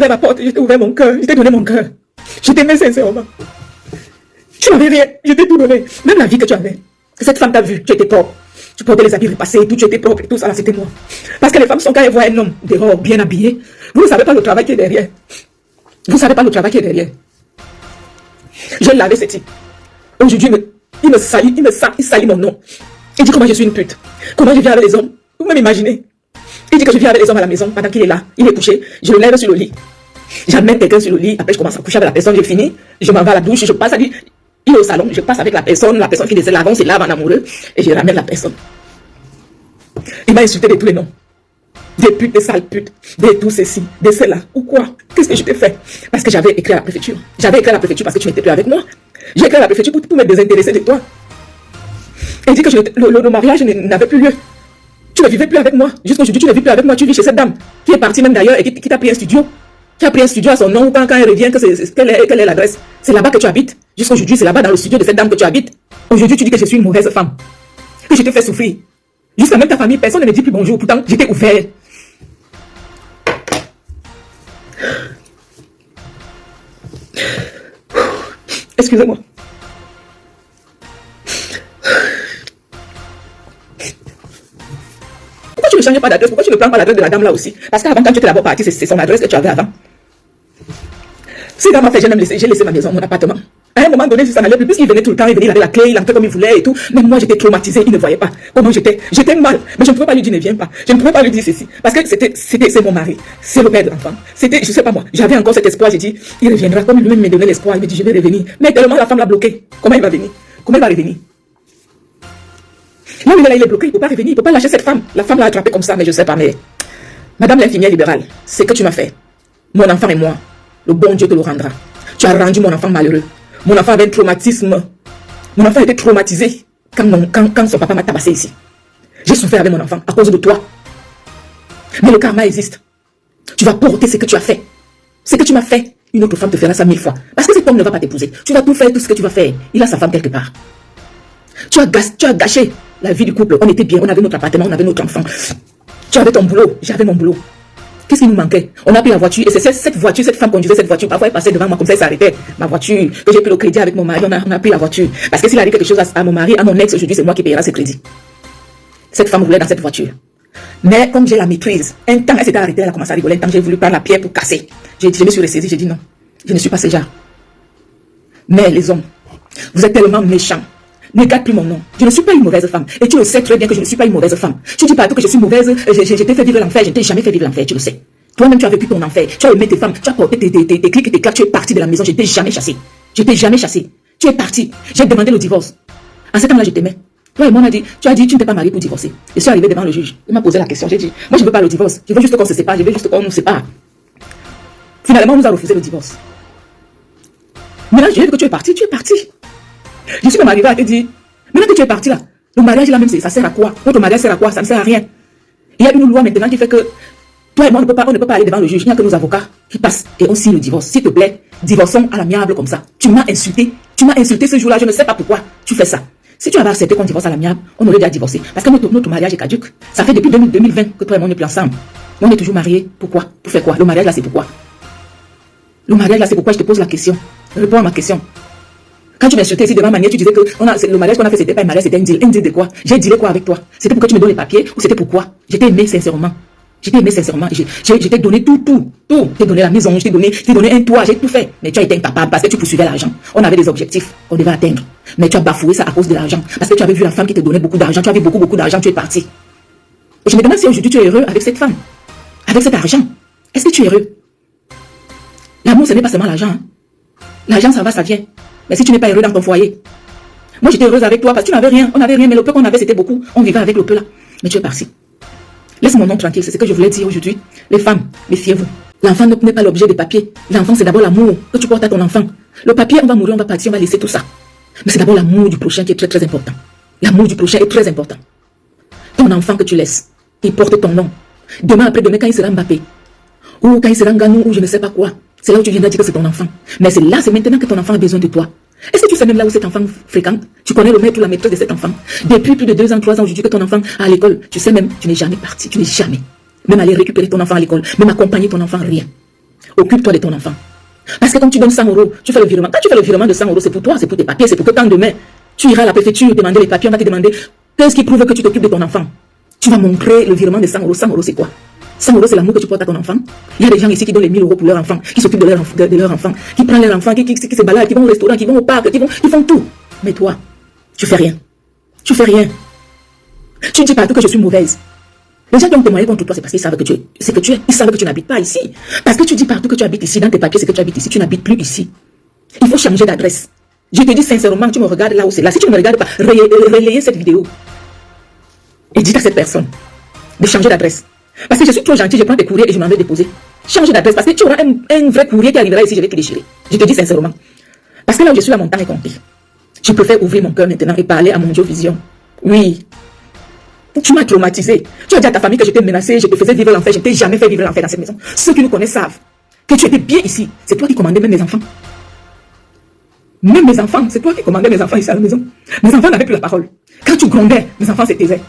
ouvert ma porte, je t'ai ouvert mon cœur, je t'ai donné mon cœur. Je t'aimais sincèrement. Tu n'avais rien, je t'ai tout donné. Même la vie que tu avais. Cette femme t'a vu, tu étais propre. Tu portais les habits repassés et tout, tu étais propre et tout ça, là, c'était moi. Parce que les femmes sont, quand elles voient un homme dehors, bien habillé, vous ne savez pas le travail qui est derrière. Vous ne savez pas le travail qui est derrière. Je l'avais, ce type. Aujourd'hui, il salit mon nom. Il dit comment je suis une pute. Comment je viens avec les hommes. Vous même imaginez. Il dit que je viens avec les hommes à la maison pendant qu'il est là. Il est couché. Je le lève sur le lit. J'amène quelqu'un sur le lit. Après, je commence à coucher avec la personne. J'ai fini. Je m'en vais à la douche. Je passe à lui. Il est au salon. Je passe avec la personne. La personne qui les lave. On se lave en amoureux. Et je ramène la personne. Il m'a insulté de tous les noms. Des putes, des sales putes, des tout ceci, des cela. Ou quoi? Qu'est-ce que je t'ai fait? Parce que j'avais écrit à la préfecture. J'avais écrit à la préfecture parce que tu n'étais plus avec moi. J'ai écrit à la préfecture pour me désintéresser de toi. Et dit que le mariage n'avait plus lieu. Tu ne vivais plus avec moi. Jusqu'aujourd'hui, tu ne vis plus avec moi. Tu vis chez cette dame qui est partie même d'ailleurs et qui t'a pris un studio. Qui a pris un studio à son nom. Quand elle revient, quelle est l'adresse? C'est là-bas que tu habites. Jusqu'aujourd'hui, c'est là-bas dans le studio de cette dame que tu habites. Aujourd'hui, tu dis que je suis une mauvaise femme. Que je te fais souffrir. Jusqu'à même ta famille, personne ne me dit plus bonjour. Pourtant, j'étais ouvert. Excusez-moi. Pourquoi tu ne changes pas d'adresse? Pourquoi tu ne prends pas l'adresse de la dame là aussi? Parce qu'avant, quand tu étais d'abord parti, c'est son adresse que tu avais avant. Si dame a fait, j'ai laissé ma maison, mon appartement. À un moment donné, si ça n'allait plus, puisqu'il venait tout le temps, il venait, il avait la clé, il entrait comme il voulait et tout. Même moi, j'étais traumatisée, il ne voyait pas comment j'étais. J'étais mal, mais je ne pouvais pas lui dire ne viens pas. Je ne pouvais pas lui dire ceci. Parce que c'est mon mari, c'est le père de l'enfant. C'était, je sais pas moi, j'avais encore cet espoir, j'ai dit, il reviendra. Comme lui-même me donnait l'espoir, il me dit, je vais revenir. Mais tellement la femme l'a bloqué. Comment il va venir? Comment il va revenir? Là où il est bloqué, il ne peut pas revenir, il ne peut pas lâcher cette femme. La femme l'a attrapé comme ça, mais je sais pas, mais. Madame l'infirmière libérale, c'est que tu m'as fait. Mon enfant et moi, le bon Dieu te le rendra. Tu as rendu mon enfant malheureux. Mon enfant avait un traumatisme. Mon enfant était traumatisé quand son papa m'a tabassé ici. J'ai souffert avec mon enfant à cause de toi. Mais le karma existe. Tu vas porter ce que tu as fait. Ce que tu m'as fait, une autre femme te fera ça 1000 fois. Parce que cet homme ne va pas t'épouser. Tu vas tout faire, tout ce que tu vas faire. Il a sa femme quelque part. Tu as gâché la vie du couple. On était bien, on avait notre appartement, on avait notre enfant. Tu avais ton boulot, j'avais mon boulot. Qu'est-ce qui nous manquait? On a pris la voiture et c'est cette voiture, cette femme conduisait cette voiture. Parfois elle passait devant moi comme ça, elle s'arrêtait. Ma voiture, que j'ai pris le crédit avec mon mari, on a pris la voiture. Parce que s'il arrive quelque chose à mon mari, à mon ex, aujourd'hui c'est moi qui payera ses crédits. Cette femme roulait dans cette voiture. Mais comme j'ai la maîtrise, un temps elle s'était arrêtée, elle a commencé à rigoler. Un temps j'ai voulu prendre la pierre pour casser. Je me suis ressaisie, j'ai dit non, je ne suis pas ce genre. Mais les hommes, vous êtes tellement méchants. Ne garde plus mon nom. Je ne suis pas une mauvaise femme. Et tu le sais très bien que je ne suis pas une mauvaise femme. Tu dis partout que je suis mauvaise, je t'ai fait vivre l'enfer, je ne t'ai jamais fait vivre l'enfer, tu le sais. Toi-même, tu as vécu ton enfer. Tu as aimé tes femmes, tu as porté tes clics et tes claques, tu es parti de la maison, je ne t'ai jamais chassé. Je t'ai jamais chassé. Tu es parti. J'ai demandé le divorce. En ce temps-là, je t'aimais. Toi et moi, on a dit, tu as dit, tu ne t'es pas marié pour divorcer. Je suis arrivé devant le juge. Il m'a posé la question. J'ai dit, moi, je ne veux pas le divorce. Je veux juste qu'on se sépare. Je veux juste qu'on nous sépare. Finalement, on nous a refusé le divorce. Maintenant, j'ai vu que tu es parti. Tu es parti. Je suis même arrivé à te dire, maintenant que tu es parti là, le mariage là même, ça sert à quoi? Notre mariage sert à quoi? Ça ne sert à rien. Il y a une loi maintenant qui fait que toi et moi, on ne peut pas aller devant le juge. Il n'y a que nos avocats qui passent et on signe le divorce. S'il te plaît, divorçons à l'amiable comme ça. Tu m'as insulté. Tu m'as insulté ce jour-là. Je ne sais pas pourquoi tu fais ça. Si tu avais accepté qu'on divorce à l'amiable, on aurait déjà divorcé. Parce que notre mariage est caduque. Ça fait depuis 2020 que toi et moi, on n'est plus ensemble. On est toujours mariés. Pourquoi? Pour faire quoi? Le mariage là, c'est pourquoi? Le mariage là, c'est pourquoi je te pose la question. Réponds à ma question. Quand tu m'insultais ici devant Manier, tu disais que le mariage qu'on a fait, c'était pas un mariage, c'était un deal. Un deal de quoi? J'ai dealé quoi avec toi? C'était pour que tu me donnes les papiers ou c'était pourquoi? Je t'ai aimé sincèrement. Je t'ai aimé sincèrement. Je t'ai donné tout. Je t'ai donné la maison, je t'ai donné un toit, j'ai tout fait. Mais tu as été incapable parce que tu poursuivais l'argent. On avait des objectifs qu'on devait atteindre. Mais tu as bafoué ça à cause de l'argent. Parce que tu avais vu la femme qui te donnait beaucoup d'argent. Tu avais beaucoup d'argent, tu es parti. Et je me demande si aujourd'hui tu es heureux avec cette femme. Avec cet argent. Est-ce que tu es heureux? L'amour, ce n'est pas seulement l'argent. Hein. L'argent, ça va, ça vient. Mais si tu n'es pas heureux dans ton foyer. Moi, j'étais heureuse avec toi parce que tu n'avais rien. On n'avait rien, mais le peu qu'on avait, c'était beaucoup. On vivait avec le peu là. Mais tu es parti. Laisse mon nom tranquille, c'est ce que je voulais dire aujourd'hui. Les femmes, méfiez-vous. L'enfant n'est pas l'objet des papiers. L'enfant, c'est d'abord l'amour que tu portes à ton enfant. Le papier, on va mourir, on va partir, on va laisser tout ça. Mais c'est d'abord l'amour du prochain qui est très très important. L'amour du prochain est très important. Ton enfant que tu laisses, il porte ton nom. Demain, après-demain, quand il sera Mbappé, ou quand il sera Nganou, ou je ne sais pas quoi, c'est là où tu viendras dire que c'est ton enfant. Mais c'est là, c'est maintenant que ton enfant a besoin de toi. Est-ce que tu sais même là où cet enfant fréquente? Tu connais le maître ou la maîtresse de cet enfant? Depuis plus de 2 ans, 3 ans, aujourd'hui que ton enfant est à l'école, tu sais même, tu n'es jamais parti, tu n'es jamais. Même aller récupérer ton enfant à l'école, même accompagner ton enfant, rien. Occupe-toi de ton enfant. Parce que quand tu donnes 100 euros, tu fais le virement. Quand tu fais le virement de 100 euros, c'est pour toi, c'est pour tes papiers, c'est pour que quand demain, tu iras à la préfecture demander les papiers, on va te demander qu'est-ce qui prouve que tu t'occupes de ton enfant. Tu vas montrer le virement de 100 euros. 100 euros, c'est quoi? 100 euros, c'est l'amour que tu portes à ton enfant. Il y a des gens ici qui donnent les 1000 euros pour leur enfant, qui s'occupent de leur enfant, qui prennent leur enfant, qui se baladent, qui vont au restaurant, qui vont au parc, qui font tout. Mais toi, tu fais rien. Tu fais rien. Tu dis partout que je suis mauvaise. Les gens qui ont témoigné contre toi, c'est parce qu'ils savent que ils savent que tu n'habites pas ici. Parce que tu dis partout que tu habites ici, dans tes papiers, c'est que tu habites ici, tu n'habites plus ici. Il faut changer d'adresse. Je te dis sincèrement, tu me regardes là où c'est là. Si tu ne me regardes pas, relayez cette vidéo. Et dites à cette personne de changer d'adresse. Parce que je suis trop gentil, je prends des courriers et je m'en vais déposer. Change d'adresse parce que tu auras un vrai courrier qui arrivera ici, je vais te déchirer. Je te dis sincèrement. Parce que là où je suis, là, mon temps est compté. Je préfère ouvrir mon cœur maintenant et parler à mon Dieu Vision. Oui. Tu m'as traumatisé. Tu as dit à ta famille que j'étais menacée, je te faisais vivre l'enfer. Je ne t'ai jamais fait vivre l'enfer dans cette maison. Ceux qui nous connaissent savent que tu étais bien ici. C'est toi qui commandais même mes enfants. Même mes enfants, c'est toi qui commandais mes enfants ici à la maison. Mes enfants n'avaient plus la parole. Quand tu grondais, mes enfants se taisaient.